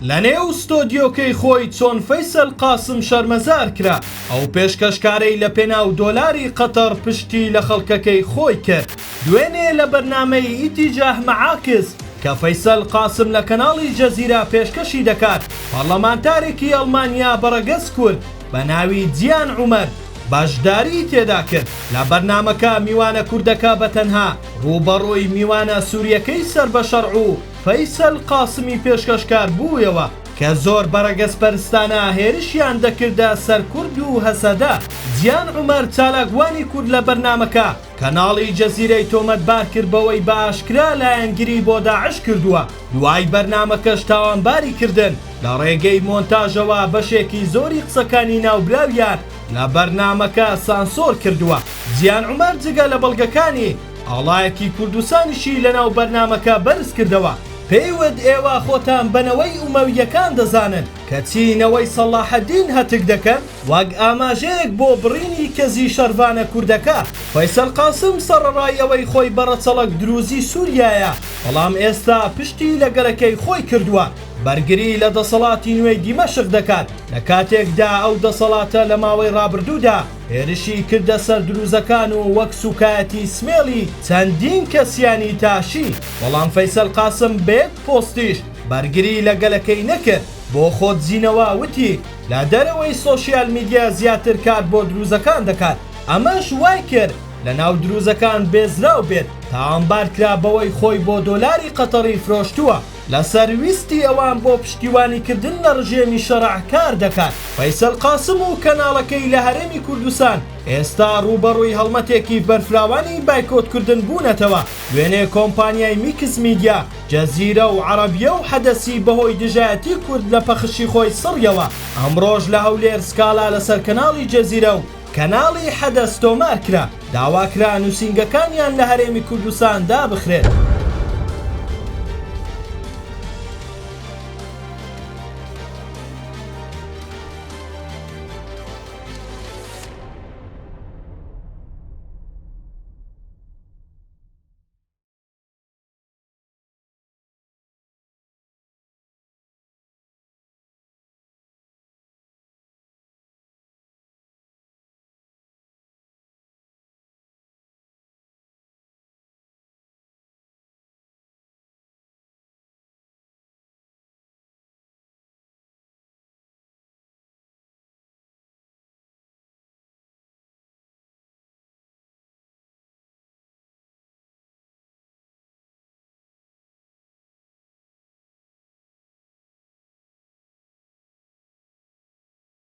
لەنێو ستۆدیۆکەی خۆی چۆن فەیسەل قاسم شەرمەزار کرا ئەو پێشکەشکارەی لە پێناو دۆلاری قەتەر پشتی لە خەڵکەکەی خۆی کرد. دوێنێ لە بەرنامەی ئیتیجاه مەعاکس کە فەیسەل قاسم لە کەناڵی جەزیرە پێشکەشی دەکات، پەرلەمانتارێکی ئەڵمانیا بەڕەگەز کورد بە ناوی جیان عومەر باشداری تێدا کرد. لە بەرنامەکە میوانە کوردەکە بەتەنها ڕووبەڕووی میوانە سووریەکەی سەر بە شەرع و فەیسەل قاسمی پێشکەشکار بوویەوە کە زۆر بەڕەگەز پەرستانە هێرشیان دەکردە سەر کورد و هەسەدا. جیان عومەر چالاکوانی کورد لە بەرنامەکە کەناڵی جەزیرەی تۆمەتبار کرد بەوەی بە ئاشکرا لایەنگیری بۆ داعش کردووە. دوای بەرنامەکەش تاوانباری کردن لە ڕێگەی مۆنتاژەوە بەشێکی زۆری قسەکانی ناوبراویان لە بەرنامەکە سانسۆر کردووە. جیان عومەر جگە لە بەڵگەکانی ئاڵایەکی کوردستانیشی لەناو بەرنامەکە بەرز کردەوە. پێیوت ئێوە خۆتان بنەوەی ئومەویەکان دەزانن کە چینەوەی سەڵاحەدین هەتک دەکەن وەک ئاماژەیەک بۆ بڕینی کەزی شەروانە کوردەکە. فەیسەل قاسم سەرڕایەوەی خۆی بەڕەچەڵک دروزی سووریایە، بەڵام ئێستا پشتی لە گەلەکەی خۆی کردووە. بەرگری لە دەسەڵاتی نوێی دیمەشق دەکات لە کاتێکدا ئەو دەسەڵاتە لە ماوەی ڕابردوودا هێرشی کردە سەر دروزەکان و وەک سوکایەتی سمێڵی چەندین کەسیانی تاشی. بەڵام فەیسەل قاسم بێت پۆستیش بەرگری لە گەلەکەی نەکرد، بۆ خۆت زینەوە وتی لە دەرەوەی سۆشیال میدیا زیاتر کات بۆ دروزەکان دەکات. ئەمەش وای کرد لە ناو دروزەکان بێزراو بێت تاوانبار کرا بەوەی خۆی بۆ دۆلاری قەتەری فرۆشتووە لە سەرویستی ئەوان بۆ پشتیوانیکردن لە ڕژێمی شەرع کار دەکات. فەیسەل قاسم و کەناڵەکەی لە هەرێمی کوردستان ئێستا ڕووبەڕووی هەڵمەتێکی بەرفراوانی بایکۆتکردن بوونەتەوە دوێنێ کۆمپانیای میکس میدیا، جەزیرە و عەرەبیە و حەدەسی بەهۆی دژایەتی کورد لە پەخشی خۆی سڕیەوە. ئەمڕۆژ لە هەولێر سکالا لەسەر کەناڵی جەزیرە و کەناڵی حەدەس تۆمار کرا، داواکرا نووسینگەکانیان لە هەرێمی کوردستان دابخرێت.